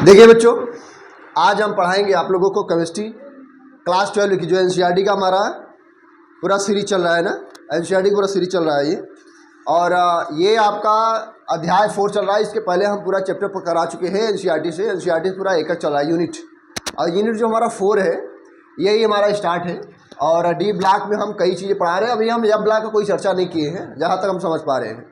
देखिए बच्चों, आज हम पढ़ाएंगे आप लोगों को केमिस्ट्री क्लास 12 की, जो एनसीईआरटी का हमारा पूरा सीरीज चल रहा है ना। एनसीईआरटी का पूरा सीरीज चल रहा है ये, और ये आपका अध्याय 4 चल रहा है। इसके पहले हम पूरा चैप्टर पर करा चुके हैं एनसीईआरटी से। एनसीईआरटी पूरा एक चल रहा है यूनिट, और यूनिट जो हमारा 4 है यही हमारा स्टार्ट है। और डी ब्लॉक में हम कई चीज़ें पढ़ा रहे हैं। अभी हम एफ ब्लॉक का कोई चर्चा नहीं किए हैं जहाँ तक हम समझ पा रहे हैं,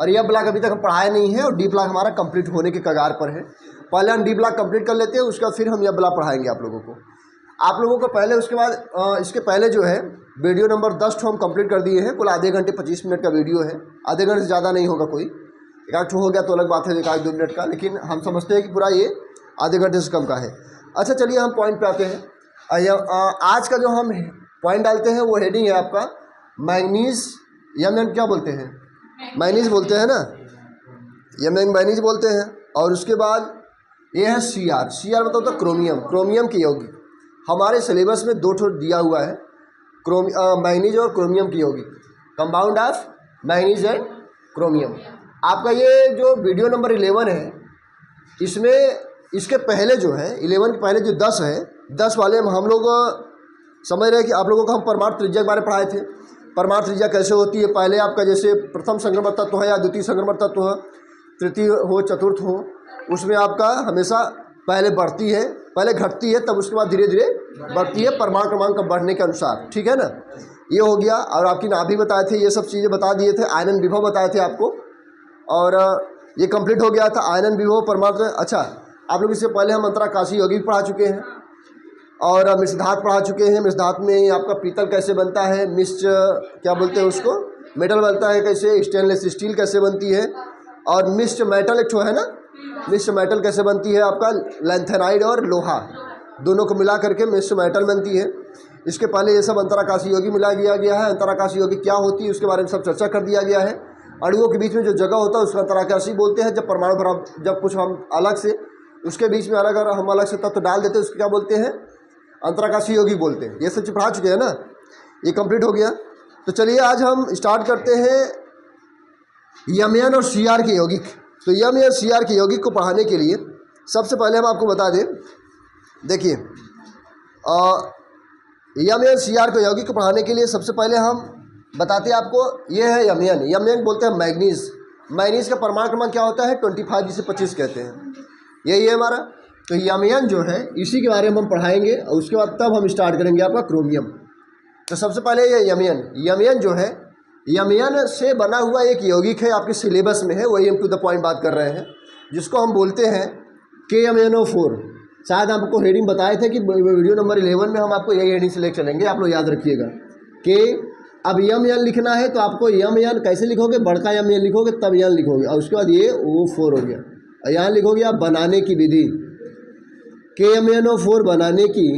और एफ ब्लॉक अभी तक हम पढ़ाए नहीं है, और डी ब्लॉक हमारा कंप्लीट होने के कगार पर है। पहले हम डी ब्लॉक कंप्लीट कर लेते हैं, उसके बाद फिर हम एफ ब्लॉक पढ़ाएंगे आप लोगों को पहले। उसके बाद इसके पहले जो है वीडियो नंबर 10 हम कंप्लीट कर दिए हैं। कुल आधे घंटे 25 मिनट का वीडियो है, आधे घंटे से ज़्यादा नहीं होगा। कोई एक आध हो गया तो अलग बात है, 1-2 मिनट का, लेकिन हम समझते हैं कि पूरा ये आधे घंटे से कम का है। अच्छा चलिए हम पॉइंट पे आते हैं। आज का जो हम पॉइंट डालते हैं वो हेडिंग है आपका मैंगनीज, या मैम क्या बोलते हैं, मैंगनीज बोलते हैं ना, या मैंगनीज बोलते हैं। और उसके बाद ये है सीआर। सीआर मतलब होता है क्रोमियम, क्रोमियम की यौगिक। हमारे सिलेबस में 2 ठो दिया हुआ है, मैंगनीज और क्रोमियम की यौगिक, compound of manganese and chromium. आपका ये जो वीडियो नंबर 11 है, इसमें इसके पहले जो है 11 के पहले जो 10 है, 10 वाले में हम लोग समझ रहे हैं कि आप लोगों को हम परमाणु त्रिज्या के बारे में पढ़ाए थे। परमाणु त्रिज्या कैसे होती है, पहले आपका जैसे प्रथम संक्रमण तत्व है या द्वितीय संक्रमण तत्व है, तृतीय हो चतुर्थ हो, उसमें आपका हमेशा पहले बढ़ती है, पहले घटती है, तब उसके बाद धीरे धीरे बढ़ती है परमाणु क्रमांक बढ़ने के अनुसार। ठीक है ना, ये हो गया। और आपकी नाभि बताए थे, ये सब चीज़ें बता दिए थे। आयनन विभव बताए थे आपको, और ये कंप्लीट हो गया था आयनन विभव परमाणु। अच्छा, आप लोग इससे पहले हम अंतराकाशीय यौगिक पढ़ा चुके हैं, और मिश्र धातु पढ़ा चुके हैं। मिश्र धातु में आपका पीतल कैसे बनता है, मिश्र क्या बोलते हैं उसको, मेटल बनता है कैसे, स्टेनलेस स्टील कैसे बनती है, और मिश्र मेटल एक है ना, मिश्र मेटल कैसे बनती है, आपका लैंथेनाइड और लोहा दोनों को मिला करके मिश्र मेटल बनती है। इसके पहले ये सब अंतराकाशीय यौगिक मिला दिया गया है। अंतराकाशीय यौगिक क्या होती है उसके बारे में सब चर्चा कर दिया गया है। अणुओं के बीच में जो जगह होता है उसको अंतराकाशीय बोलते हैं। जब परमाणु बराबर, जब कुछ हम अलग से उसके बीच में हम अलग से तत्व डाल देते हैं, उसको क्या बोलते हैं, अंतराकाशीय यौगिक बोलते हैं। ये सब पढ़ा चुके हैं ना, ये कंप्लीट हो गया। तो चलिए आज हम स्टार्ट करते हैं यमएन और सीआर के यौगिक। तो यम या सीआर के यौगिक को पढ़ाने के लिए सबसे पहले हम आपको बता दें, देखिए यम या सीआर के यौगिक को पढ़ाने के लिए सबसे पहले हम बताते हैं आपको, ये है यमएन। यमएन बोलते हैं मैग्नीज। मैग्नीज का परमाणु क्रमांक क्या होता है, 25, जिसे 25 कहते हैं। यही है हमारा। तो यमएन जो है इसी के बारे में हम पढ़ाएंगे, और उसके बाद तब हम स्टार्ट करेंगे आपका क्रोमियम। तो सबसे पहले ये यमएन। यमएन जो है, यमएन से बना हुआ एक यौगिक है, आपके सिलेबस में है, वही हम टू द पॉइंट बात कर रहे हैं, जिसको हम बोलते हैं KMnO4। शायद आपको हेडिंग बताए थे कि वीडियो नंबर 11 में हम आपको यही हेडिंग से लेकर चलेंगे, आप लोग याद रखिएगा। के अब यमएन लिखना है तो आपको यमएन कैसे लिखोगे, बड़का यमएन लिखोगे तब यन लिखोगे, और उसके बाद ये O4 हो गया, और यहाँ लिखोगे आप बनाने की विधि। KMnO4 बनाने की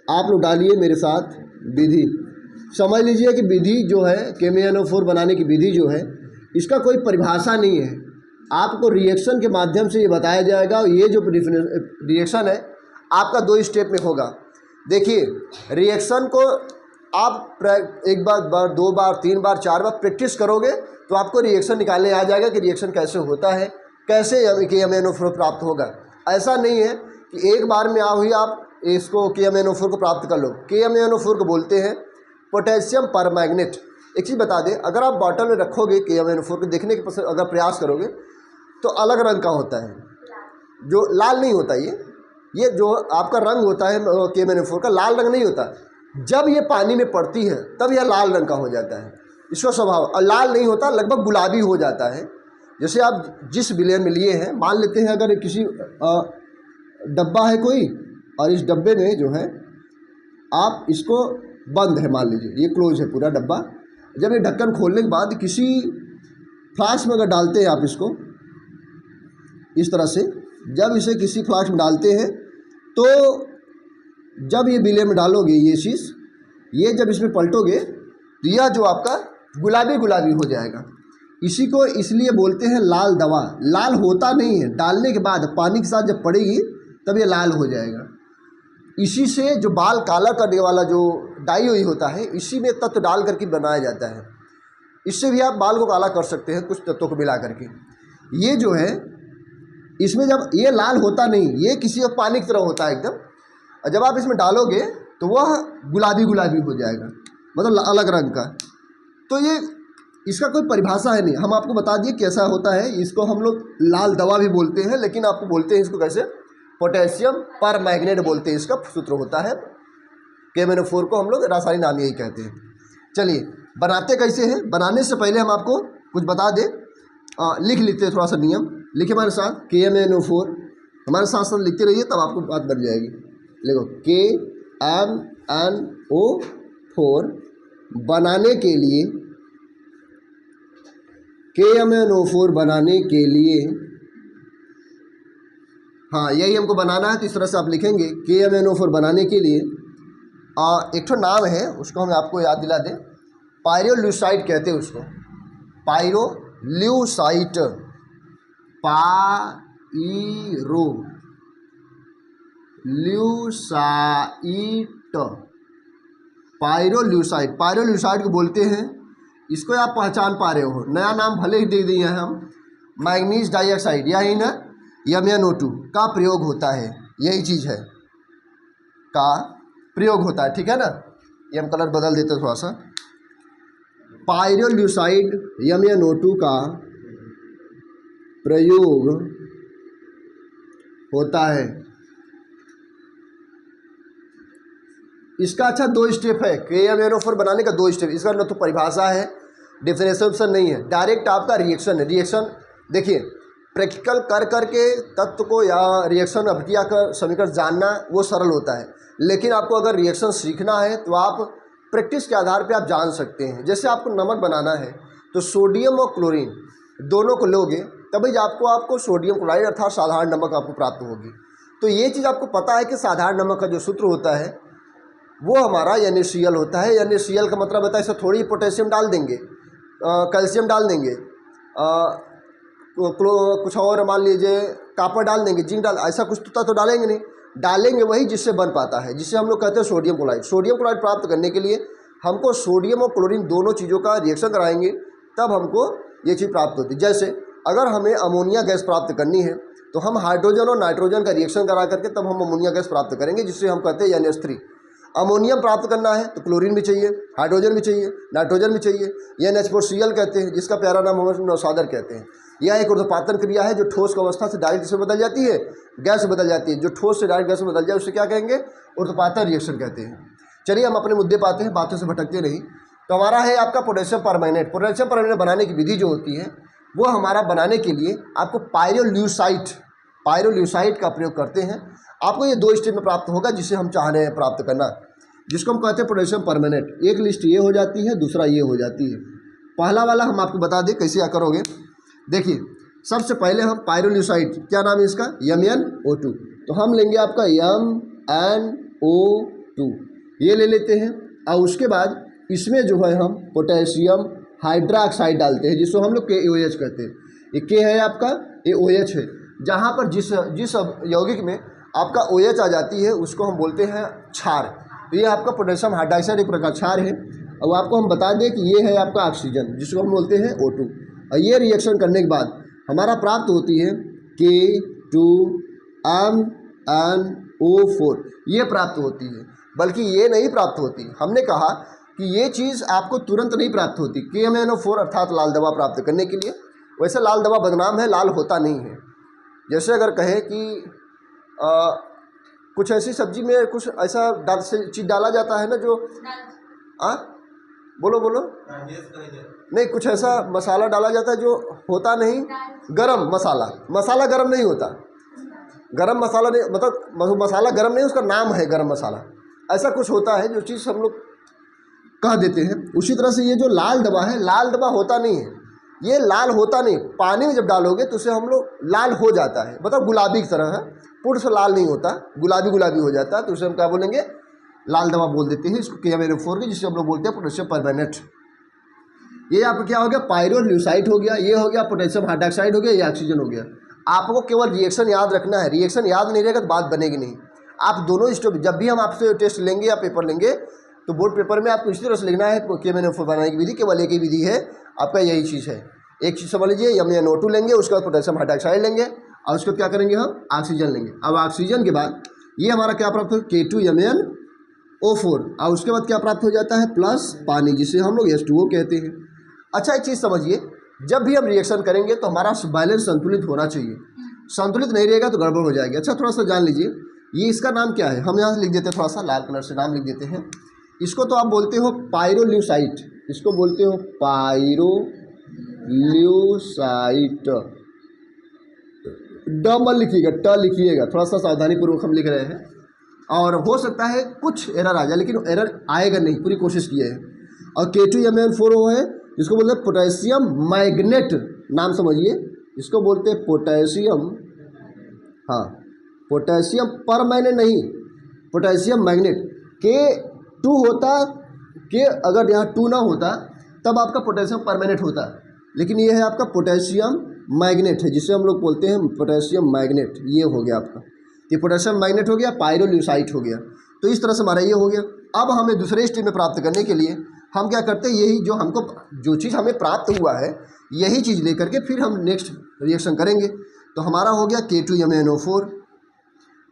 आप लोग डालिए मेरे साथ विधि। समझ लीजिए कि विधि जो है KMnO4 बनाने की विधि जो है, इसका कोई परिभाषा नहीं है, आपको रिएक्शन के माध्यम से ये बताया जाएगा। और ये जो रिएक्शन है आपका 2 स्टेप में होगा। देखिए, रिएक्शन को आप एक बार 2 बार 3 बार 4 बार प्रैक्टिस करोगे तो आपको रिएक्शन निकालने आ जाएगा कि रिएक्शन कैसे होता है, कैसे KMnO4 प्राप्त होगा। ऐसा नहीं है कि एक बार में हुई आप इसको KMnO4 को प्राप्त कर लो। KMnO4 को बोलते हैं पोटेशियम परमैग्नेट। एक चीज़ बता दें, अगर आप बॉटल में रखोगे KMnO4 को देखने के अगर प्रयास करोगे तो अलग रंग का होता है, जो लाल नहीं होता। ये जो आपका रंग होता है KMnO4 का, लाल रंग नहीं होता। जब ये पानी में पड़ती है तब यह लाल रंग का हो जाता है, इसका स्वभाव। और लाल नहीं होता, लगभग गुलाबी हो जाता है। जैसे आप जिस विलय में लिए हैं, मान लेते हैं अगर किसी डब्बा है कोई, और इस डब्बे में जो है आप इसको बंद है, मान लीजिए ये क्लोज है पूरा डब्बा। जब ये ढक्कन खोलने के बाद किसी फ्लास्क में अगर डालते हैं आप इसको इस तरह से, जब इसे किसी फ्लास्क में डालते हैं तो जब ये बिले में डालोगे ये चीज़, ये जब इसमें पलटोगे तो यह जो आपका गुलाबी गुलाबी हो जाएगा। इसी को इसलिए बोलते हैं लाल दवा। लाल होता नहीं है, डालने के बाद पानी के साथ जब पड़ेगी तब ये लाल हो जाएगा। इसी से जो बाल काला करने वाला जो डाई हुई होता है, इसी में तत्व डाल करके बनाया जाता है। इससे भी आप बाल को काला कर सकते हैं कुछ तत्वों को मिला करके। ये जो है इसमें जब ये लाल होता नहीं, ये किसी पानी की तरह होता है एकदम, और जब आप इसमें डालोगे तो वह गुलाबी गुलाबी हो जाएगा, मतलब अलग रंग का। तो ये इसका कोई परिभाषा है नहीं, हम आपको बता दिए कैसा होता है। इसको हम लोग लाल दवा भी बोलते हैं, लेकिन आपको बोलते हैं इसको कैसे, पोटेशियम पर मैग्नेट बोलते हैं, इसका सूत्र होता है। KMnO4 को हम लोग रासायनिक नाम यही कहते हैं। चलिए बनाते कैसे हैं, बनाने से पहले हम आपको कुछ बता दें, लिख लेते हैं थोड़ा सा नियम, लिखे हमारे साथ। KMnO4 हमारे साथ साथ लिखते रहिए, तब आपको बात बन जाएगी। देखो KMnO4 बनाने के लिए, KMnO4 बनाने के लिए, हाँ यही हमको बनाना है, तो इस तरह से आप लिखेंगे KMnO4 बनाने के लिए एक ठो नाम है, उसको हम आपको याद दिला दें, पायरोल्यूसाइड कहते हैं उसको, पायरोल्यूसाइड, पायरोल्यूसाइड, पायरोल्यूसाइड को बोलते हैं। इसको आप पहचान पा रहे हो, नया नाम भले ही दे दिए हैं हम, मैग्नीज डाइऑक्साइड, यही ना MnO2 का प्रयोग होता है, यही चीज़ है का प्रयोग होता है, ठीक है ना। ये हम कलर बदल देते थोड़ा सा। पायरोल्यूसाइड MnO2 का प्रयोग होता है। इसका अच्छा 2 स्टेप है, KMnO4 बनाने का 2 स्टेप। इसका न तो परिभाषा है, डिफरेंशिएशन नहीं है, डायरेक्ट आपका रिएक्शन है। रिएक्शन देखिए, प्रैक्टिकल कर करके तत्व को या रिएक्शन अभिक्रिया का समीकरण जानना वो सरल होता है, लेकिन आपको अगर रिएक्शन सीखना है तो आप प्रैक्टिस के आधार पे आप जान सकते हैं। जैसे आपको नमक बनाना है तो सोडियम और क्लोरीन दोनों को लोगे तभी आपको सोडियम क्लोराइड अर्थात साधारण नमक आपको प्राप्त होगी। तो ये चीज़ आपको पता है कि साधारण नमक का जो सूत्र होता है वो हमारा NaCl होता है। NaCl का मतलब होता है इसमें थोड़ी पोटेशियम डाल देंगे, कैल्शियम डाल देंगे, कुछ और मान लीजिए कॉपर डाल देंगे, जिंक डाल, ऐसा कुछ तो डालेंगे नहीं, डालेंगे वही जिससे बन पाता है, जिसे हम लोग कहते हैं सोडियम क्लोराइड। सोडियम क्लोराइड प्राप्त करने के लिए हमको सोडियम और क्लोरीन दोनों चीज़ों का रिएक्शन कराएंगे, तब हमको ये चीज़ प्राप्त होती है। जैसे अगर हमें अमोनिया गैस प्राप्त करनी है तो हम हाइड्रोजन और नाइट्रोजन का रिएक्शन करा करके तब हम अमोनिया गैस प्राप्त करेंगे, जिससे हम कहते हैं NH3। अमोनियम प्राप्त करना है तो क्लोरीन भी चाहिए, हाइड्रोजन भी चाहिए, नाइट्रोजन भी चाहिए, NH4Cl कहते हैं, जिसका प्यारा नाम हम नौसादर कहते हैं। यह एक ऊर्ध्वपातन क्रिया है जो ठोस की अवस्था से डायरेक्ट किसमें बदल जाती है, गैस में बदल जाती है। जो ठोस से डायरेक्ट गैस में बदल जाए उसे क्या कहेंगे, ऊर्ध्वपातन रिएक्शन कहते हैं। चलिए हम अपने मुद्दे पाते हैं, बातों से भटकते नहीं। तो हमारा है आपका पोटेशियम परमैंगनेट। पोटेशियम परमैंगनेट बनाने की विधि जो होती है वो हमारा बनाने के लिए आपको पायरोल्यूसाइड का प्रयोग करते हैं। आपको ये 2 स्टेप में प्राप्त होगा जिसे हम चाह रहे हैं प्राप्त करना, जिसको हम कहते हैं पोटेशियम परमैंगनेट। एक लिस्ट ये हो जाती है, दूसरा ये हो जाती है। पहला वाला हम आपको बता दें कैसे करोगे। देखिए सबसे पहले हम पायरोल्यूसाइड, क्या नाम है इसका, MnO2, तो हम लेंगे आपका MnO2 ये ले लेते हैं, और उसके बाद इसमें जो है हम पोटेशियम हाइड्रोक्साइड डालते हैं, जिसको हम लोग KOH कहते हैं। ये K है आपका, ये OH है। जहाँ पर जिस यौगिक में आपका OH आ जाती है उसको हम बोलते हैं क्षार। तो ये आपका पोटेशियम हाइड्रोक्साइड एक प्रकार क्षार है। और आपको हम बता दें कि ये है आपका ऑक्सीजन, जिसको हम बोलते हैं O2। और ये रिएक्शन करने के बाद हमारा प्राप्त होती है K2MnO4, ये प्राप्त होती है। बल्कि ये नहीं प्राप्त होती, हमने कहा कि ये चीज़ आपको तुरंत नहीं प्राप्त होती। KMnO4 अर्थात लाल दवा प्राप्त करने के लिए, वैसे लाल दवा बदनाम है, लाल होता नहीं है। जैसे अगर कहें कि कुछ ऐसी सब्जी में कुछ ऐसा चीज़ डाला जाता है ना जो बोलो नहीं, कुछ ऐसा मसाला डाला जाता है जो होता नहीं, गरम मसाला गरम नहीं होता, गरम मसाला नहीं, मतलब मसाला गरम नहीं, उसका नाम है गरम मसाला, ऐसा कुछ होता है जो चीज़ हम लोग कह देते हैं। उसी तरह से ये जो लाल दवा है, लाल दवा होता नहीं है, ये लाल होता नहीं, पानी में जब डालोगे तो उसे हम लोग लाल हो जाता है, मतलब गुलाबी की तरह है, पूर्ण से लाल नहीं होता, गुलाबी गुलाबी हो जाता है, तो उसे हम क्या बोलेंगे, लाल दवा बोल देते हैं इसको KMnO4 की, जिसे हम लोग बोलते हैं पोटेशियम परमैंगनेट। ये आपका क्या हो गया, पायरोल्यूसाइड हो गया, ये हो गया पोटेशियम हाइड्रोक्साइड हो गया, ये ऑक्सीजन हो गया। आपको केवल रिएक्शन याद रखना है, रिएक्शन याद नहीं रहेगा तो बात बनेगी नहीं। आप दोनों स्टेप, जब भी हम आपसे टेस्ट लेंगे या पेपर लेंगे तो बोर्ड पेपर में आपको इसी तरह से लिखना है KMnO4 बनाने की विधि, केवल एक ही विधि है आपका, यही चीज़ है। एक चीज़ समझ लीजिए, MnO2 लेंगे, उसके बाद पोटेशियम हाइड्रोक्साइड लेंगे, और उसको क्या करेंगे हम ऑक्सीजन लेंगे। अब ऑक्सीजन के बाद ये हमारा क्या प्राप्त हो K2MnO4 और उसके बाद क्या प्राप्त हो जाता है प्लस पानी जिसे हम लोग H2O कहते हैं। अच्छा एक चीज़ समझिए, जब भी हम रिएक्शन करेंगे तो हमारा बैलेंस संतुलित होना चाहिए, संतुलित नहीं रहेगा तो गड़बड़ हो जाएगी। अच्छा थोड़ा सा जान लीजिए, ये इसका नाम क्या है, हम यहाँ से लिख देते हैं, थोड़ा सा लाल कलर से नाम लिख देते हैं। इसको तो आप बोलते हो पायरोल्यूसाइट, इसको बोलते हो पायरोल्यूसाइट। डबल लिखिएगा, ट लिखिएगा, थोड़ा सा सावधानी पूर्वक हम लिख रहे हैं और हो सकता है कुछ एरर आ जाए, लेकिन एरर आएगा नहीं, पूरी कोशिश किए हैं। और K2MnO4 वो है इसको बोलते हैं पोटेशियम मैग्नेट, नाम समझिए, इसको बोलते हैं पोटेशियम, हाँ पोटेशियम परमैग्नेट नहीं, पोटेशियम मैग्नेट। K2 होता, के अगर यहाँ 2 ना होता तब आपका पोटेशियम परमैग्नेट होता, लेकिन ये है आपका पोटेशियम मैग्नेट है जिसे हम लोग बोलते हैं पोटेशियम मैग्नेट। ये हो गया आपका, ये पोटेशियम मैग्नेट हो गया, पायरोल्यूसाइट हो गया। तो इस तरह से हमारा ये हो गया। अब हमें दूसरे स्टेज में प्राप्त करने के लिए हम क्या करते हैं, यही जो हमको जो चीज़ हमें प्राप्त हुआ है यही चीज़ लेकर के फिर हम नेक्स्ट रिएक्शन करेंगे। तो हमारा हो गया K2MnO4,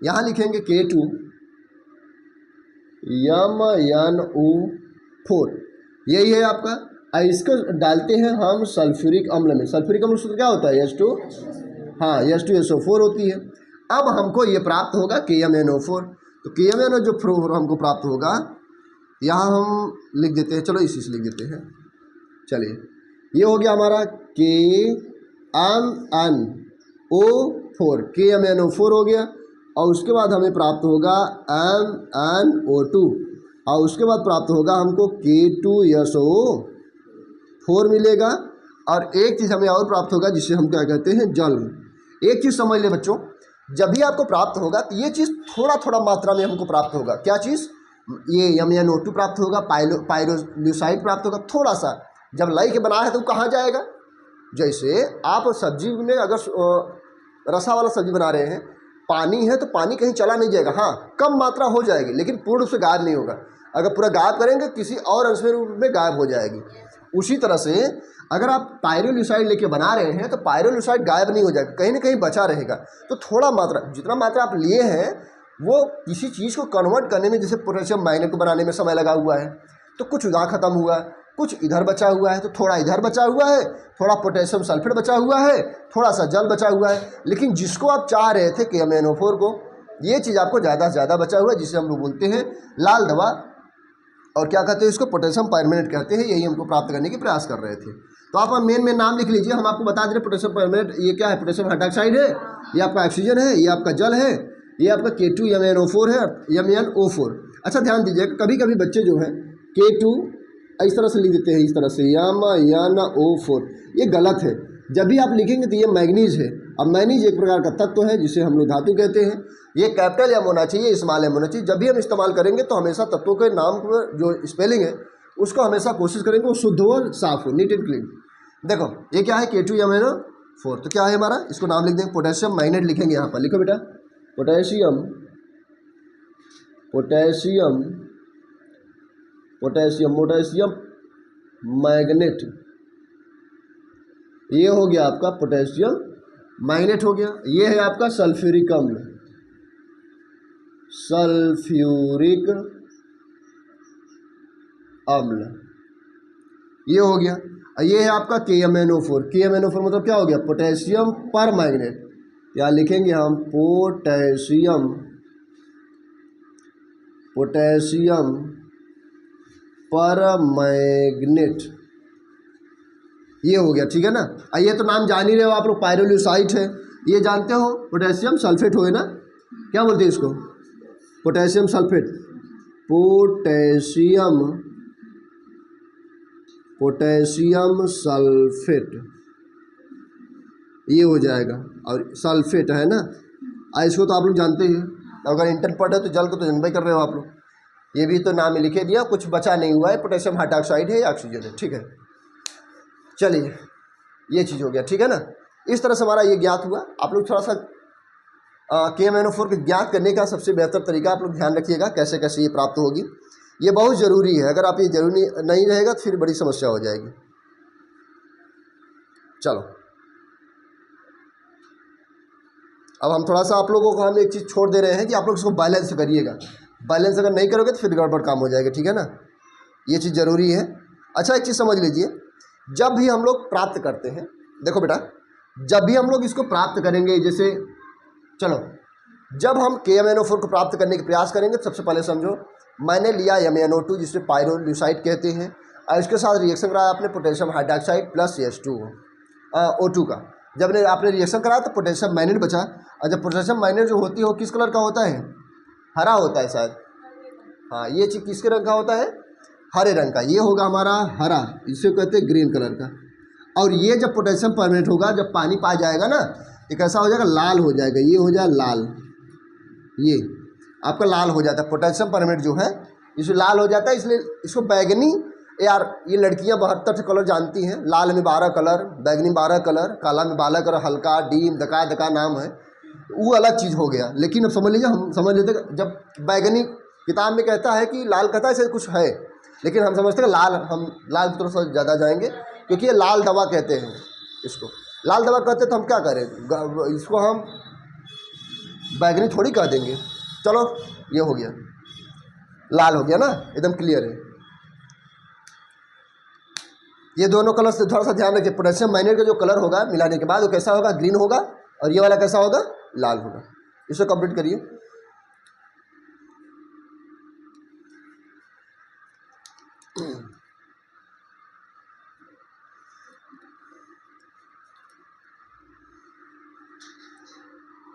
यहाँ लिखेंगे K2MnO4, यही है आपका। इसको डालते हैं हम सल्फ्यूरिक अम्ल में, सल्फ्यूरिक अम्ल सूत्र क्या होता है H2, हाँ H2SO4 होती है। अब हमको ये प्राप्त होगा KMnO4, तो KMnO जो हमको प्राप्त होगा यहाँ हम लिख देते हैं, चलो इसी से लिख देते हैं। चलिए ये हो गया हमारा KMnO4, KMnO4 हो गया और उसके बाद हमें प्राप्त होगा MnO2 और उसके बाद प्राप्त होगा हमको K2SO4 मिलेगा। और एक चीज़ हमें और प्राप्त होगा जिसे हम क्या कहते हैं जल। एक चीज़ समझ ले बच्चों, जब भी आपको प्राप्त होगा तो ये चीज़ थोड़ा थोड़ा मात्रा में हमको प्राप्त होगा। क्या चीज़, ये MnO2 प्राप्त होगा, पायरोल्यूसाइट प्राप्त होगा थोड़ा सा। जब लाई के बना है तो कहाँ जाएगा, जैसे आप सब्जी में अगर रसा वाला सब्जी बना रहे हैं, पानी है तो पानी कहीं चला नहीं जाएगा, हाँ कम मात्रा हो जाएगी लेकिन पूर्ण रूप से गायब नहीं होगा। अगर पूरा गायब करेंगे किसी और अंश में गायब हो जाएगी। उसी तरह से अगर आप पायरोल्यूसाइड लेके बना रहे हैं तो पायरोल्यूसाइड गायब नहीं हो जाएगा, कहीं ना कहीं बचा रहेगा। तो थोड़ा मात्रा, जितना मात्रा आप लिए हैं वो किसी चीज़ को कन्वर्ट करने में, जैसे पोटेशियम मैग्नेट को बनाने में समय लगा हुआ है तो कुछ वहाँ ख़त्म हुआ, कुछ इधर बचा हुआ है, तो थोड़ा इधर बचा हुआ है, थोड़ा पोटेशियम सल्फेट बचा हुआ है, थोड़ा सा जल बचा हुआ है। लेकिन जिसको आप चाह रहे थे KMnO4 को, ये चीज़ आपको ज़्यादा से ज़्यादा बचा हुआ है, जिसे हम लोग बोलते हैं लाल दवा, और क्या कहते हैं इसको पोटेशियम परमैंगनेट कहते हैं। यही हमको प्राप्त करने की प्रयास कर रहे थे। तो आप मेन नाम लिख लीजिए, हम आपको बता दें पोटेशियम परमैंगनेट ये क्या है, पोटेशियम हाइड्रोक्साइड है, ये आपका ऑक्सीजन है, ये आपका जल है, ये आपका K2MnO4 है, MnO4। अच्छा ध्यान दीजिए, कभी कभी बच्चे जो है K2 इस तरह से लिख देते हैं, इस तरह से MnO4, ये गलत है। जब भी आप लिखेंगे तो ये मैग्नीज है। अब मैग्नीज एक प्रकार का तत्व है जिसे हम लोग धातु कहते हैं। ये कैपिटल एम होना चाहिए, स्मॉल एम होना चाहिए। जब भी हम इस्तेमाल करेंगे तो हमेशा तत्वों के नाम पर जो स्पेलिंग है उसको हमेशा कोशिश करेंगे वो शुद्ध हो, साफ हो, नीट एंड क्लीन। देखो ये क्या है K2MnO4, तो क्या है हमारा, इसको नाम लिख देंगे पोटेशियम मैग्नेट, लिखेंगे यहाँ पर, लिखो बेटा पोटेशियम मैग्नेट। ये हो गया आपका पोटेशियम मैग्नेट हो गया। ये है आपका सल्फ्यूरिक अम्ल, ये हो गया। ये है आपका KMnO4 मतलब क्या हो गया, पोटेशियम पर मैग्नेट। क्या लिखेंगे हम, पोटेशियम पर मैग्नेट, ये हो गया, ठीक है ना। ये तो नाम जान ही रहे हो आप लोग, पायरोल्यूसाइट है, ये जानते हो, पोटेशियम सल्फेट हो, है ना, क्या बोलते हैं इसको, पोटेशियम सल्फेट, पोटेशियम सल्फेट, ये हो जाएगा। और सल्फेट है ना, इसको तो आप लोग जानते ही, अगर इंटर पढ़ है तो जल को तो जानबे कर रहे हो आप लोग। ये भी तो नाम लिखे दिया, कुछ बचा नहीं हुआ है, पोटेशियम हाइड्रोक्साइड है या ऑक्सीजन है, ठीक है। चलिए ये चीज़ हो गया, ठीक है ना। इस तरह से हमारा ये ज्ञात हुआ। आप लोग थोड़ा सा KMnO4 को ज्ञात करने का सबसे बेहतर तरीका आप लोग ध्यान रखिएगा, कैसे कैसे ये प्राप्त होगी, ये बहुत ज़रूरी है। अगर आप ये जरूरी नहीं रहेगा तो फिर बड़ी समस्या हो जाएगी। चलो अब हम थोड़ा सा आप लोगों को हम एक चीज़ छोड़ दे रहे हैं कि आप लोग इसको बैलेंस करिएगा। बैलेंस अगर नहीं करोगे तो फिर गड़बड़ काम हो जाएगा, ठीक है ना, ये चीज़ ज़रूरी है। अच्छा एक चीज़ समझ लीजिए, जब भी हम लोग प्राप्त करते हैं, देखो बेटा, जब भी हम लोग इसको प्राप्त करेंगे, जैसे चलो जब हम KMnO4 को प्राप्त करने का प्रयास करेंगे तो सबसे पहले समझो मैंने लिया MnO2 जिसे पायरोल्यूसाइड कहते हैं, और इसके साथ रिएक्शन कराया आपने पोटेशियम हाइड्रोक्साइड प्लस O2 का। जब आपने रिएक्शन कराया तो पोटेशियम मैग्नेट बचा, और जब पोटेशियम मैग्नेट जो होती है वो किस कलर का होता है? हरा होता है शायद। हाँ, ये चीज़ किसके रंग का होता है? हरे रंग का। ये होगा हमारा हरा, इसे कहते हैं ग्रीन कलर का। और ये जब पोटेशियम परमेंट होगा, जब पानी पा जाएगा ना, ये कैसा हो जाएगा? लाल हो जाएगा। ये हो जाए लाल, ये आपका लाल हो जाता है। पोटेशियम परमेंट जो है इसे लाल हो जाता है, इसलिए इसको बैगनी, यार ये लड़कियां 72 कलर जानती हैं। लाल में 12 कलर, बैगनी 12 कलर, काला में 12 कलर, हल्का, डीम, दका दका नाम है, वो अलग चीज़ हो गया। लेकिन अब समझ लीजिए, हम समझ लेते जब बैगनी किताब में कहता है कि लाल कहता है ऐसे कुछ है, लेकिन हम समझते हैं लाल, हम लाल की तरफ से ज़्यादा जाएंगे क्योंकि ये लाल दवा कहते हैं। इसको लाल दवा कहते हैं तो हम क्या करें, इसको हम बैगनी थोड़ी कह देंगे। चलो ये हो गया, लाल हो गया ना, एकदम क्लियर है। ये दोनों कलर से थोड़ा सा ध्यान रखिए। पोटेशियम मैग्नेट का जो कलर होगा मिलाने के बाद वो कैसा होगा? ग्रीन होगा, और ये वाला कैसा होगा? लाल होगा। इसे कंप्लीट करिए।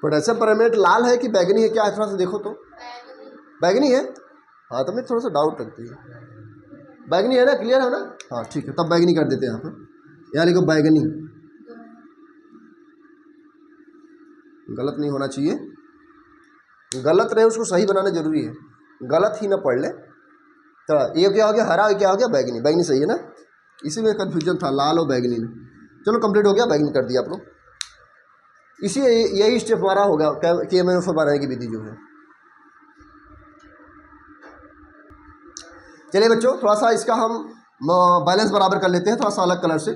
पोटेशियम परमेंट लाल है कि बैगनी है? क्या है, थोड़ा सा देखो तो। बैगनी है। हाँ, तो मैं थोड़ा सा डाउट रखती है। बैगनी है ना, क्लियर है ना? हाँ ठीक है, तब बैगनी कर देते हैं। यहाँ पर यहाँ लिखो बैगनी, गलत नहीं होना चाहिए। गलत रहे उसको सही बनाना जरूरी है, गलत ही ना पढ़ ले। तो ये क्या हो गया? हरा, क्या हो गया? बैगनी। बैगनी सही है ना, इसी में कन्फ्यूजन था, लाल और बैगनी में। चलो कंप्लीट हो गया, बैगनी कर दिया आप लोग। इसी यही स्टेप हमारा होगा KMnO4 बनाने की विधि जो है। चलिए बच्चों, थोड़ा सा इसका हम बैलेंस बराबर कर लेते हैं, थोड़ा सा अलग कलर से।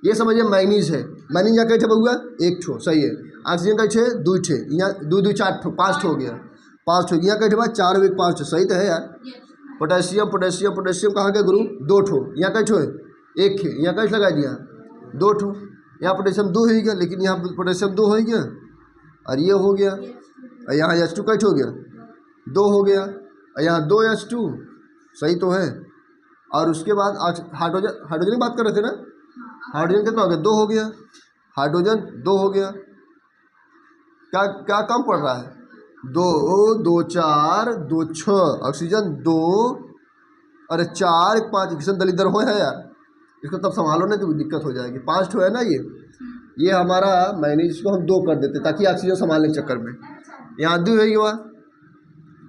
ये समझिए मैग्नीज है। मैग्नीज यहाँ कई ठे हुआ? एक ठो, सही है। ऑक्सीजन कई ठे? दो ठे। यहाँ दो दो चार ठो, 5 ठो हो गया, 5 ठो। यहाँ कई ठे? 4 और 1 5 ठो, सही तो है यार। पोटेशियम पोटेशियम पोटेशियम कहाँ गया गुरु? 2 ठो। यहाँ कई ठो है? 1 ठे। यहाँ कई लगा दिया? 2 ठो। यहाँ पोटेशियम 2 हो गया, लेकिन यहाँ पोटेशियम 2 हो गया, और ये हो गया। और यहाँ H2 कई ठो हो गया? 2 हो गया, और यहाँ 2 H2, सही तो है। और उसके बाद हाइड्रोजन की बात कर रहे थे ना, हाइड्रोजन कितना हो गया? 2 हो गया। हाइड्रोजन 2 हो गया। क्या क्या कम पड़ रहा है? 2 2 4 2 6, ऑक्सीजन 2, अरे 4 1 5, किसान दलिदर हो है यार, इसको तब संभालो नहीं तो दिक्कत हो जाएगी। 5 ठो है ना ये हमारा मैग्नीज को हम 2 कर देते ताकि ऑक्सीजन संभालने के चक्कर में। यहाँ 2 हो गया,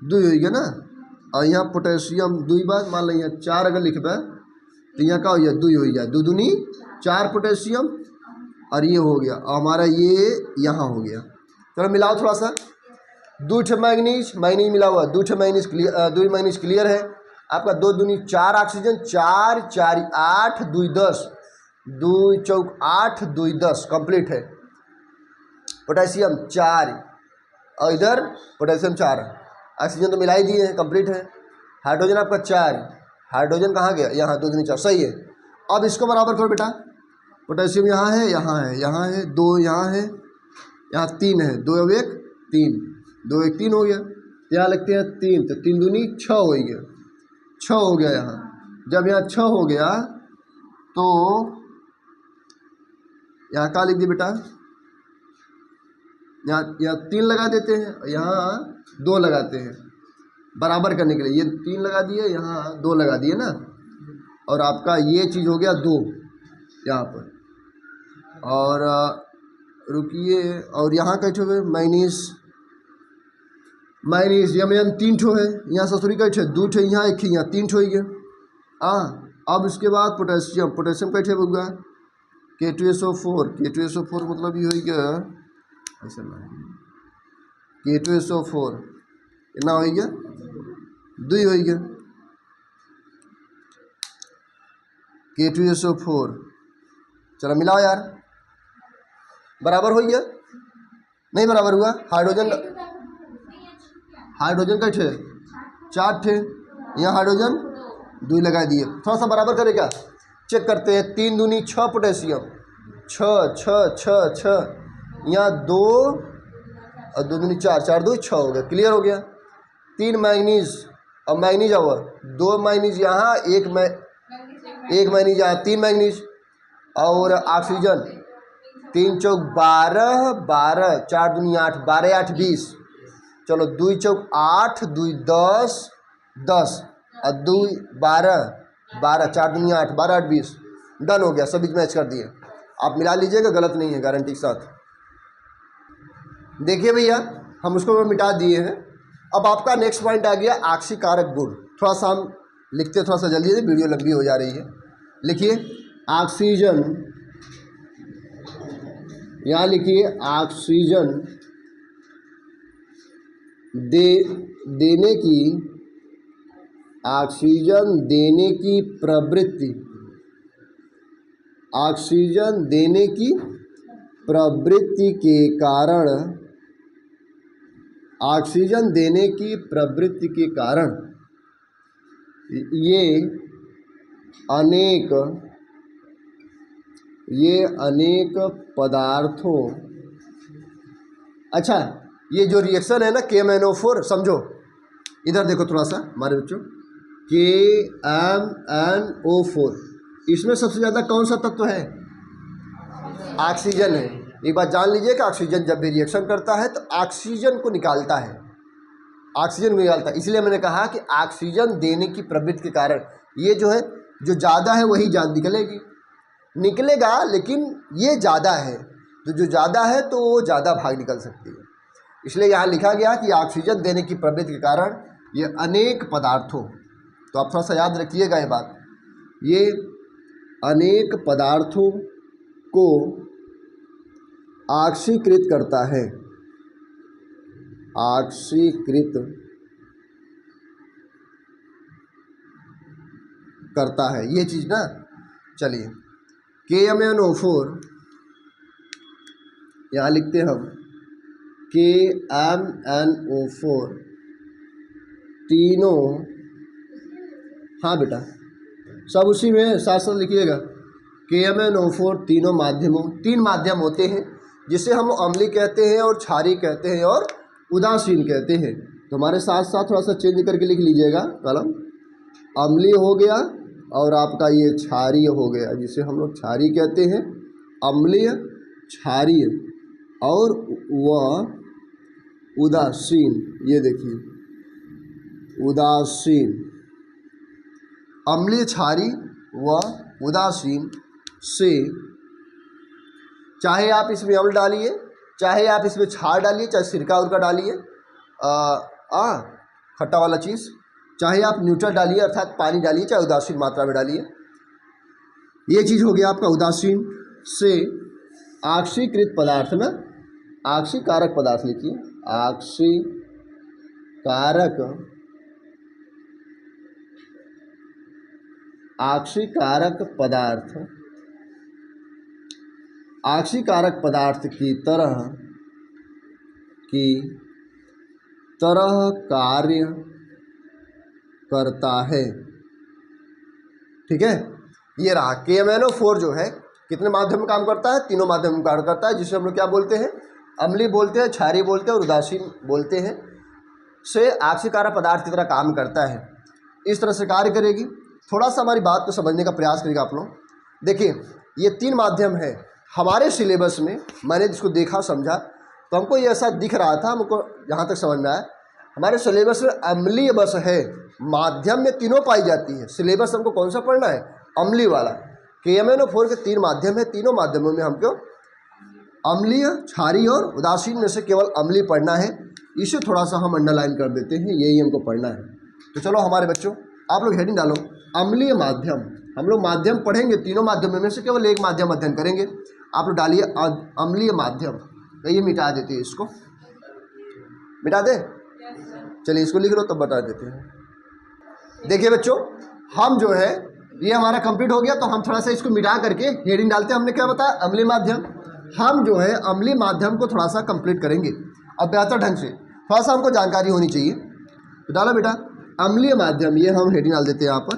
2 हो गया ना, और यहाँ पोटेशियम 2 बार, मान लो यहाँ 4 अगर लिखबे तो यहाँ का हो गया 2 हो जाए, 2 दूनी 4 पोटेशियम, और ये हो गया, और हमारा ये यहाँ हो गया। चलो मिलाओ थोड़ा सा। 2 ठे मैग्नीज मिला हुआ, 2 ठे मैग्नीज क्लियर, 2 मैग्नीज क्लियर है आपका। 2 दूनी 4 ऑक्सीजन, 4 4 8 2 10, 2 चौक 8 2 10, कंप्लीट है। पोटेशियम 4, और इधर पोटेशियम 4, ऑक्सीजन तो मिला ही दिए हैं, कंप्लीट है। हाइड्रोजन आपका 4, हाइड्रोजन कहाँ गया? यहाँ 2 दूनी 4, सही है। अब इसको बराबर करो बेटा। पोटेशियम यहाँ है, यहाँ है, यहाँ है, 2 यहाँ है, यहाँ 3 है, 2 और 1 3, 2 1 3 हो गया। यहाँ लिखते हैं 3, तो 3 दूनी 6 हो गया, 6 हो गया यहाँ। जब यहाँ 6 हो गया तो यहाँ क्या लिख दिए बेटा? यहाँ 3 लगा देते हैं, यहाँ 2 लगाते हैं बराबर करने के लिए। ये 3 लगा दिए, यहाँ 2 लगा दिए ना, और आपका ये चीज़ हो गया 2 यहाँ पर। और रुकिए, और यहाँ कैसे हो गए? मैग्नीज यम 3 ठो है, यहाँ ससुरी कैसे? 2 ठो, यहाँ 1 यहाँ 3 ठो ही गया। अब इसके बाद पोटेशियम कैसे होगा? K2SO4, K2SO4 मतलब ये हो गया ऐसा ना, K2SO4 कितना हो गया? 2 हो गया, K2SO4। चलो मिलाओ यार, बराबर हो गया। नहीं बराबर हुआ। हाइड्रोजन का थे 4 थे, यहाँ हाइड्रोजन 2 लगा दिए, थोड़ा सा बराबर करेगा। चेक करते हैं, 3 दूनी 6 पोटेशियम, 6 6 6 6, यहाँ 2 और 2 दूनी 4, 4 2 6 हो गया, क्लियर हो गया। 3 मैंगनीज, अब मैंगनीज और 2 मैंगनीज यहाँ, 1 मैंगनीज यहाँ, 3 मैंगनीज और ऑक्सीजन, 3 चौक 12 12, 4 दूनी 8, 12 8 20, चलो 2 चौक 8, 2 10 10 और 2 12 12, 4 दूनी 8, 12 8 20, डन हो गया, सभी मैच कर दिए। आप मिला लीजिएगा, गलत नहीं है, गारंटी के साथ। देखिए भैया, हम उसको मिटा दिए हैं। अब आपका नेक्स्ट पॉइंट आ गया आक्सीकारक गुण। थोड़ा सा हम लिखते, थोड़ा सा जल्दी, वीडियो लंबी हो जा रही है। लिखिए ऑक्सीजन, यहाँ लिखिए ऑक्सीजन ऑक्सीजन देने की प्रवृत्ति, ऑक्सीजन देने की प्रवृत्ति के कारण, ऑक्सीजन देने की प्रवृत्ति के कारण ये अनेक पदार्थों, अच्छा ये जो रिएक्शन है ना KMnO4, समझो इधर देखो थोड़ा सा हमारे बच्चों, KMnO4, इसमें सबसे ज़्यादा कौन सा तत्व है? ऑक्सीजन है। एक बात जान लीजिए कि ऑक्सीजन जब भी रिएक्शन करता है तो ऑक्सीजन को निकालता है, ऑक्सीजन को निकालता है। इसलिए मैंने कहा कि ऑक्सीजन देने की प्रवृत्ति के कारण ये जो है, जो ज़्यादा है वही निकलेगा, लेकिन ये ज़्यादा है, तो जो ज़्यादा है तो वो ज़्यादा भाग निकल सकती है। इसलिए यहाँ लिखा गया कि ऑक्सीजन देने की प्रवृत्ति के कारण ये अनेक पदार्थों, तो आप थोड़ा सा याद रखिएगा ये बात, ये अनेक पदार्थों को ऑक्सीकृत करता है, ऑक्सीकृत करता है, ये चीज़ ना। चलिए KMnO4 यहाँ लिखते हैं हम, KMnO4 तीनों, हाँ बेटा सब उसी में साथ साथ लिखिएगा। KMnO4 तीन माध्यम होते हैं, जिसे हम अम्लीय कहते हैं और क्षारीय कहते हैं और उदासीन कहते हैं। तो हमारे साथ साथ थोड़ा सा चेंज करके लिख लीजिएगा कलम, अम्लीय हो गया और आपका ये क्षारीय हो गया, जिसे हम लोग क्षारीय कहते हैं, अम्लीय क्षारीय, और वह उदासीन, ये देखिए उदासीन, अम्लीय क्षारीय व उदासीन से, चाहे आप इसमें अम्ल डालिए, चाहे आप इसमें क्षार डालिए, चाहे सिरका उरका डालिए, खट्टा वाला चीज़, चाहे आप न्यूट्रल डालिए अर्थात पानी डालिए, चाहे उदासीन मात्रा में डालिए। ये चीज़ हो गया आपका उदासीन से ऑक्सीकृत पदार्थ ना, ऑक्सीकारक पदार्थ लिखिए, ऑक्सीकारक पदार्थ की तरह कार्य करता है। ठीक है, ये रहा KMnO4 जो है कितने माध्यम में काम करता है? तीनों माध्यम में कार्य करता है, जिसे हम लोग क्या बोलते हैं? अम्लीय बोलते हैं, क्षारीय बोलते हैं और उदासीन बोलते हैं। से ऑक्सीकारक पदार्थ की तरह काम करता है, इस तरह से कार्य करेगी। थोड़ा सा हमारी बात को समझने का प्रयास करिएगा आप लोग। देखिए ये 3 माध्यम है हमारे सिलेबस में, मैंने जिसको देखा समझा तो हमको ये ऐसा दिख रहा था, हमको जहाँ तक समझ में आया हमारे सिलेबस में अम्लीय बस है, माध्यम में तीनों पाई जाती है। सिलेबस हमको कौन सा पढ़ना है? अम्लीय वाला। KMnO4 के 3 माध्यम है, तीनों माध्यमों में हमको अम्लीय, क्षारीय और उदासीन में से केवल अम्लीय पढ़ना है। इसे थोड़ा सा हम अंडरलाइन कर देते हैं, यही हमको पढ़ना है। तो चलो हमारे बच्चों, आप लोग हेडिंग डालो अम्लीय माध्यम। हम लोग माध्यम पढ़ेंगे, तीनों माध्यमों में से केवल एक माध्यम अध्ययन करेंगे। आप लोग डालिए अम्लीय माध्यम। तो ये मिटा देते हैं, इसको मिटा दे। चलिए इसको लिख लो तब बता देते हैं। देखिए बच्चों, हम जो है ये हमारा कंप्लीट हो गया, तो हम थोड़ा सा इसको मिटा करके हेडिंग डालते हैं। हमने क्या बताया? अम्लीय माध्यम। हम जो है अम्लीय माध्यम को थोड़ा सा कंप्लीट करेंगे अब बेहतर ढंग से, थोड़ा सा हमको जानकारी होनी चाहिए। तो डालो बेटा अम्लीय माध्यम, ये हम हेडिंग डाल देते हैं यहाँ पर,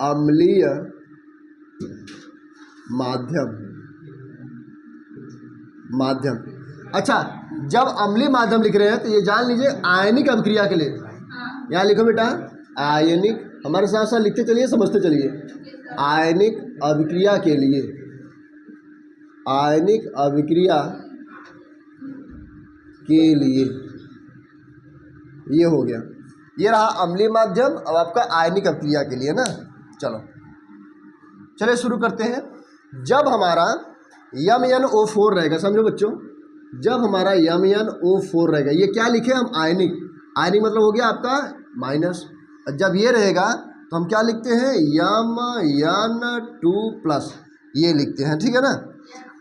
अम्लीय माध्यम। अच्छा, जब अम्लीय माध्यम लिख रहे हैं तो ये जान लीजिए आयनिक अभिक्रिया के लिए, यहाँ लिखो बेटा आयनिक, हमारे साथ साथ लिखते चलिए समझते चलिए, आयनिक अभिक्रिया के लिए, आयनिक अभिक्रिया के लिए, ये हो गया, ये रहा अम्लीय माध्यम। अब आपका आयनिक अभिक्रिया के लिए ना, चलिए शुरू करते हैं। जब हमारा MnO4 रहेगा, समझो बच्चों, जब हमारा MnO4 रहेगा, ये क्या लिखे हम आयनिक, आयनिक मतलब हो गया आपका माइनस। जब ये रहेगा तो हम क्या लिखते हैं Mn2+, ये लिखते हैं, ठीक है ना।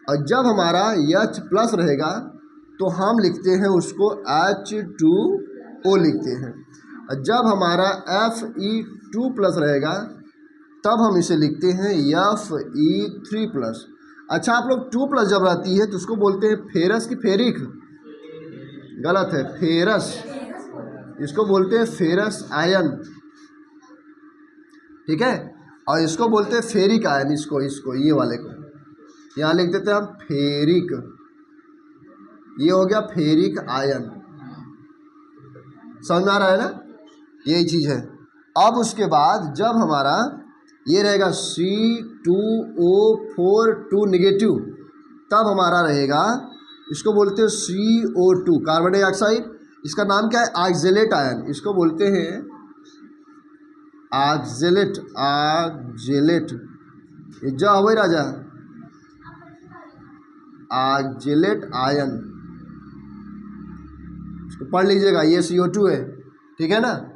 और जब हमारा H+ रहेगा तो हम लिखते हैं उसको H2O लिखते हैं। और जब हमारा Fe2+ रहेगा तब हम इसे लिखते हैं Fe3+। अच्छा, आप लोग 2+ जब रहती है तो उसको बोलते हैं फेरस की फेरिक, गलत है, फेरस, इसको बोलते हैं फेरस आयन, ठीक है। और इसको बोलते हैं फेरिक आयन, इसको ये वाले को यहाँ लिख देते हैं हम फेरिक, ये हो गया फेरिक आयन, समझ में आ रहा है ना, यही चीज़ है। अब उसके बाद जब हमारा ये रहेगा C2O4 2 नेगेटिव, तब हमारा रहेगा, इसको बोलते हैं CO2 कार्बन डाइऑक्साइड, इसका नाम क्या है ऑक्जेलेट आयन, इसको बोलते हैं ऑक्जेलेट, जा हो राजा, ऑक्जेलेट आयन, इसको पढ़ लीजिएगा, ये CO2 है, ठीक है ना।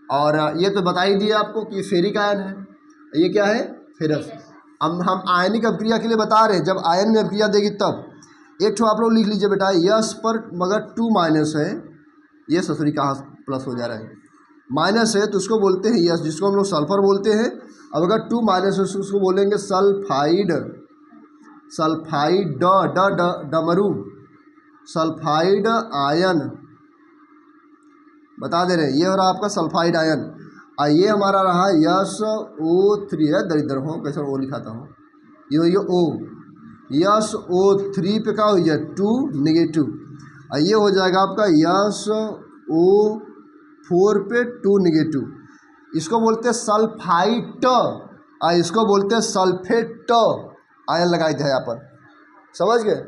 और ये तो बता ही दिया आपको कि फेरिक आयन है, ये क्या है फेरस। हम आयनिक अभिक्रिया के लिए बता रहे हैं, जब आयन में अभिक्रिया देगी तब। एक ठो आप लोग लिख लीजिए बेटा, यस पर मगर 2- है, ये ससुरी कहाँ प्लस हो जा रहा है, माइनस है तो उसको बोलते हैं यस, जिसको हम लोग सल्फर बोलते हैं। अब अगर 2- है तो उसको बोलेंगे सल्फाइड, सल्फाइड डमरू, सल्फाइड आयन, बता दे रहे हैं, ये हो रहा आपका सल्फाइड आयन। और ये हमारा रहा SO3 है, दरिद्र हो कैसे ओ लिखाता हूँ, ये O, SO3 पे क्या हो जाए 2 नेगेटिव, और ये हो जाएगा आपका SO4 पे 2 नेगेटिव, इसको बोलते हैं सल्फाइट, और इसको बोलते हैं सल्फेट आयन लगाए थे यहाँ पर, समझ गए।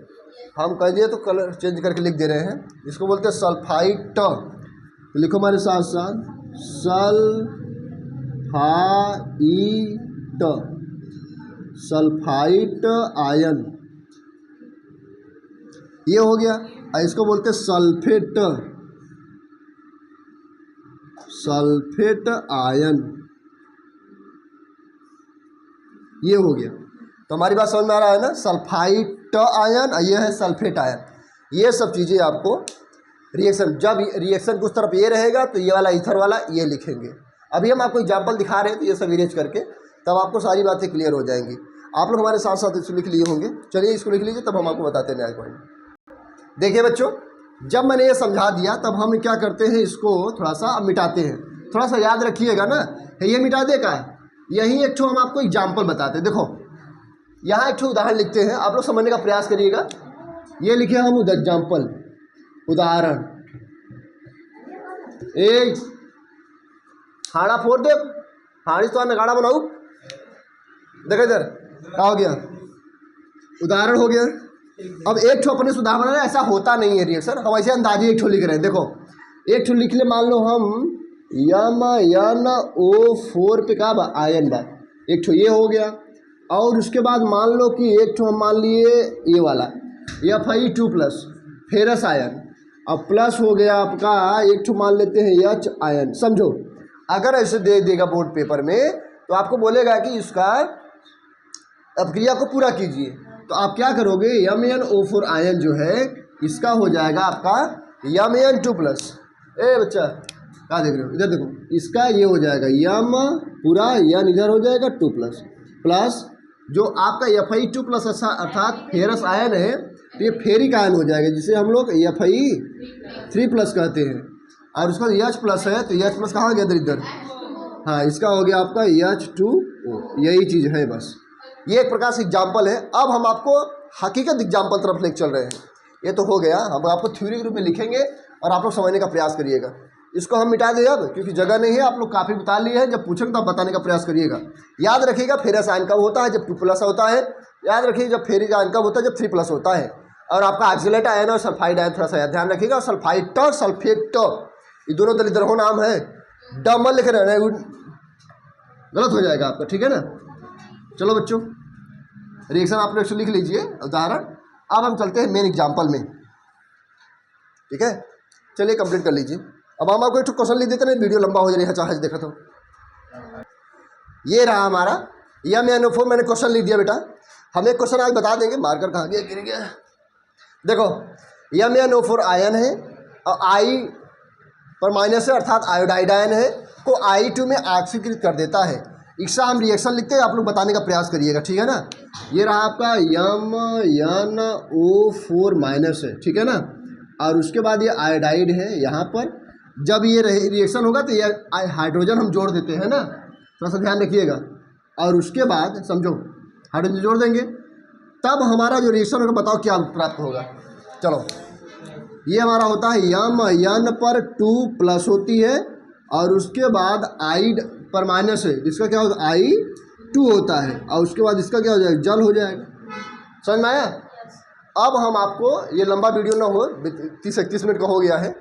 हम कह दिए तो कलर चेंज करके लिख दे रहे हैं, इसको बोलते हैं सल्फाइट। तो लिखो हमारे साथ साथ सल्फाइट आयन, ये हो गया। और इसको बोलते हैं सल्फेट आयन, ये हो गया। तो हमारी बात समझ में आ रहा है ना, सल्फाइट आयन और ये है सल्फेट आयन। ये सब चीज़ें आपको रिएक्शन, जब रिएक्शन कुछ तरफ ये रहेगा तो ये वाला ईथर वाला ये लिखेंगे। अभी हम आपको एग्जाम्पल दिखा रहे हैं तो ये सब इरेज करके तब आपको सारी बातें क्लियर हो जाएंगी। आप लोग हमारे साथ साथ इसको लिख लिए होंगे, चलिए इसको लिख लीजिए, तब हम आपको बताते हैं नेक्स्ट पॉइंट। देखिए बच्चों, जब मैंने ये समझा दिया तब हम क्या करते हैं, इसको थोड़ा सा मिटाते हैं। थोड़ा सा याद रखिएगा ना, ये मिटा देगा। यही एक ठो हम आपको एग्जाम्पल बताते हैं। देखो यहाँ एक ठो उदाहरण लिखते हैं, आप लोग समझने का प्रयास करिएगा। ये लिखे हम एग्जाम्पल, उदाहरण। एक हाड़ा फोड़ दे, हाड़ी तो नगाड़ा बनाऊ, देखो इधर क्या हो गया, उदाहरण हो गया। अब एक ठो अपने सुधार बना, ऐसा होता नहीं है रिएक्शन, हम ऐसे अंदाजे एक ठो लिख रहे हैं। देखो एक ठो लिख ले, मान लो हम MnO4 पे का आयन बा, एक ठो ये हो गया। और उसके बाद मान लो कि एक ठो हम मान लिए ये वाला Fe2+, फेरस आयन। अब प्लस हो गया आपका एक ठो मान लेते हैं H आयन। समझो अगर ऐसे दे देगा बोर्ड पेपर में तो आपको बोलेगा कि इसका अभिक्रिया को पूरा कीजिए, तो आप क्या करोगे, MnO4 आयन जो है इसका हो जाएगा आपका Mn2+। ए बच्चा क्या देख रहे हो, इधर देखो, इसका ये हो जाएगा यम पूरा, यन इधर हो जाएगा 2+, प्लस जो आपका Fe2 प्लस अर्थात फेरस आयन है तो ये फेरिक आयन हो जाएगा, जिसे हम लोग Fe3 प्लस कहते हैं। और उसका H प्लस है तो H प्लस कहाँ गया इधर, हाँ इसका हो गया आपका H2O। यही चीज़ है बस, ये एक प्रकार से एग्जाम्पल है। अब हम आपको हकीकत एग्जाम्पल तरफ लेके चल रहे हैं। ये तो हो गया, हम आपको थ्योरी के रूप में लिखेंगे और आप लोग समझने का प्रयास करिएगा। इसको हम मिटा दें अब, क्योंकि जगह नहीं है, आप लोग काफ़ी बता लिए हैं। जब पूछेंगे तो आप बताने का प्रयास करिएगा। याद रखिएगा फेरस आयन कब होता है, जब 2 प्लस होता है। याद रखिए जब फेरिक आयन कब होता है, जब 3 प्लस होता है। और आपका ऑक्सलेट आयन और सल्फाइड आयन थोड़ा सा ध्यान रखिएगा। और सल्फाइड और सल्फेट ये दोनों दलिद्र हो नाम है, डबल लिख रहे हैं, गलत हो जाएगा आपका, ठीक है ना। चलो बच्चों, रिएक्शन आप लोग लिख लीजिए उदाहरण। अब हम चलते हैं मेन एग्जाम्पल में, ठीक है। चलिए कंप्लीट कर लीजिए। अब हम आपको एक क्वेश्चन लिख देते हैं, वीडियो लंबा हो जाएगा। चाहे देखा तो ये रहा हमारा MnO4। मैंने क्वेश्चन लिख दिया बेटा। हम एक क्वेश्चन आज बता देंगे। मार्कर कहाँ गया, गिर गया। देखो MnO4 आयन है और I पर माइनस है, अर्थात आयोडाइड आयन है, को I2 में ऑक्सीकृत कर देता है। इसका हम रिएक्शन लिखते हैं, आप लोग बताने का प्रयास करिएगा, ठीक है ना। ये रहा आपका MnO4 माइनस है, ठीक है ना। और उसके बाद ये आयोडाइड है यहाँ पर। जब ये रिएक्शन होगा तो ये हाइड्रोजन हम जोड़ देते हैं ना, थोड़ा सा ध्यान रखिएगा। और उसके बाद समझो हाइड्रोजन जोड़ देंगे, तब हमारा जो रिएक्शन होगा बताओ क्या प्राप्त होगा। चलो ये हमारा होता है N पर 2 प्लस होती है और उसके बाद आइड पर माइनस है, जिसका क्या होगा I2 होता है। और उसके बाद इसका क्या हो जाएगा, जल हो जाएगा। समझ में आया। अब हम आपको, ये लंबा वीडियो ना हो, 30-31 मिनट का हो गया है,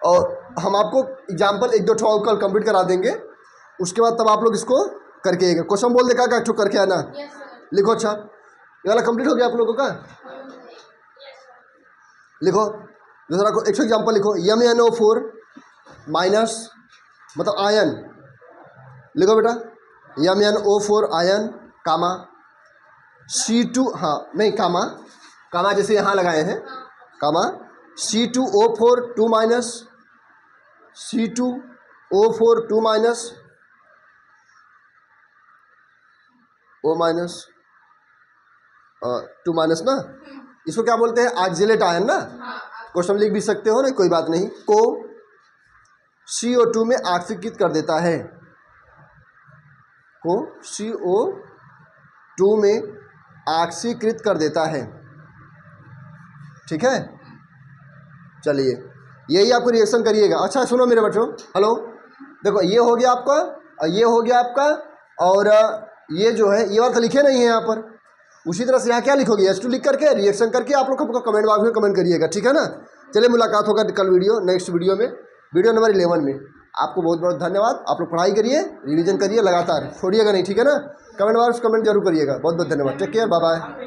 और हम आपको एग्जाम्पल 1-2 ठो कल कंप्लीट करा देंगे। उसके बाद तब आप लोग इसको करके आएगा। क्वेश्चन बोल दे क्या ठो करके आना, लिखो। अच्छा ये वाला कंप्लीट हो गया आप लोगों का, लिखो। दूसरा को एक एग्जाम्पल लिखो, MnO4 माइनस मतलब आयन, लिखो बेटा। MnO4 आयन कामा C2, हाँ नहीं कामा जैसे यहाँ लगाए हैं, कामा C2O4 2 minus, C2O4 2 minus, O minus 2 minus ना, इसको क्या बोलते हैं, ऑक्सलेट आयन ना। क्वेश्चन लिख भी सकते हो ना, कोई बात नहीं। को CO2 में ऑक्सीकृत कर देता है, को CO2 में ऑक्सीकृत कर देता है, ठीक है। चलिए यही आपको रिएक्शन करिएगा। अच्छा सुनो मेरे बच्चों, हेलो, देखो ये हो गया आपका और ये हो गया आपका, और ये जो है ये वाला तो लिखे नहीं है यहाँ पर। उसी तरह से यहाँ क्या लिखोगे, H2 लिख करके रिएक्शन करके आप लोग को कमेंट बॉक्स में कमेंट करिएगा, ठीक है ना। चलिए मुलाकात होगा कल नेक्स्ट वीडियो में, वीडियो नंबर 11 में। आपको बहुत बहुत धन्यवाद। आप लोग पढ़ाई करिए, रिवीजन करिए लगातार, छोड़िएगा नहीं, ठीक है ना। कमेंट बॉक्स कमेंट जरूर करिएगा। बहुत बहुत धन्यवाद। Take care, bye bye.